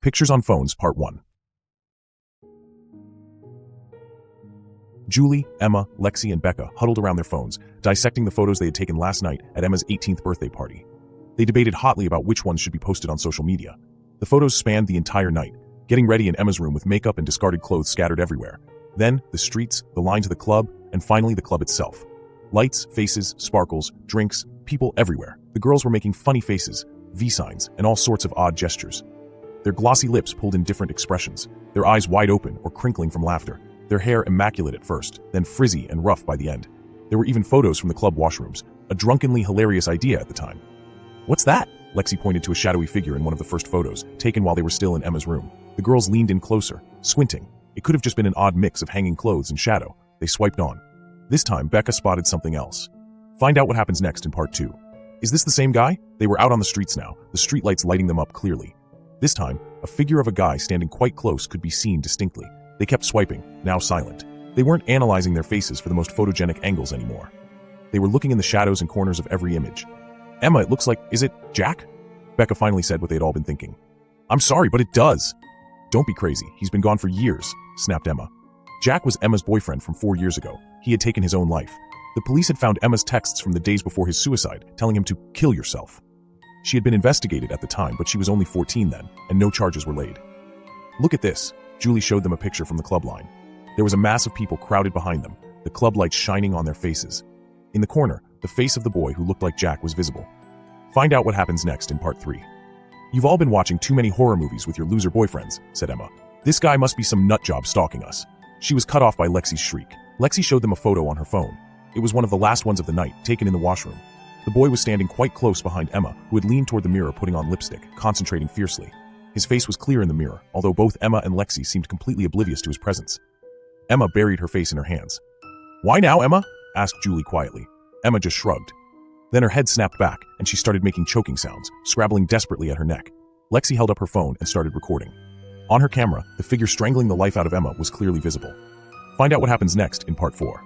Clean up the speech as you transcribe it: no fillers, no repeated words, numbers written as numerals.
Pictures on Phones, Part 1. Julie, Emma, Lexi, and Becca huddled around their phones, dissecting the photos they had taken last night at Emma's 18th birthday party. They debated hotly about which ones should be posted on social media. The photos spanned the entire night, getting ready in Emma's room with makeup and discarded clothes scattered everywhere. Then, the streets, the line to the club, and finally the club itself. Lights, faces, sparkles, drinks, people everywhere. The girls were making funny faces, V-signs, and all sorts of odd gestures. Their glossy lips pulled in different expressions, their eyes wide open or crinkling from laughter, their hair immaculate at first, then frizzy and rough by the end. There were even photos from the club washrooms, a drunkenly hilarious idea at the time. "What's that?" Lexi pointed to a shadowy figure in one of the first photos, taken while they were still in Emma's room. The girls leaned in closer, squinting. It could have just been an odd mix of hanging clothes and shadow. They swiped on. This time, Becca spotted something else. Find out what happens next in Part 2. Is this the same guy? They were out on the streets now, the streetlights lighting them up clearly. This time, a figure of a guy standing quite close could be seen distinctly. They kept swiping, now silent. They weren't analyzing their faces for the most photogenic angles anymore. They were looking in the shadows and corners of every image. "Emma, it looks like, is it Jack?" Becca finally said what they had all been thinking. "I'm sorry, but it does." "Don't be crazy, he's been gone for years," snapped Emma. Jack was Emma's boyfriend from 4 years ago. He had taken his own life. The police had found Emma's texts from the days before his suicide, telling him to kill yourself. She had been investigated at the time, but she was only 14 then, and no charges were laid. "Look at this." Julie showed them a picture from the club line. There was a mass of people crowded behind them, the club lights shining on their faces. In the corner, the face of the boy who looked like Jack was visible. Find out what happens next in Part 3. "You've all been watching too many horror movies with your loser boyfriends," said Emma. "This guy must be some nutjob stalking us." She was cut off by Lexi's shriek. Lexi showed them a photo on her phone. It was one of the last ones of the night, taken in the washroom. The boy was standing quite close behind Emma, who had leaned toward the mirror putting on lipstick, concentrating fiercely. His face was clear in the mirror, although both Emma and Lexi seemed completely oblivious to his presence. Emma buried her face in her hands. "Why now, Emma?" asked Julie quietly. Emma just shrugged. Then her head snapped back, and she started making choking sounds, scrabbling desperately at her neck. Lexi held up her phone and started recording. On her camera, the figure strangling the life out of Emma was clearly visible. Find out what happens next in Part 4.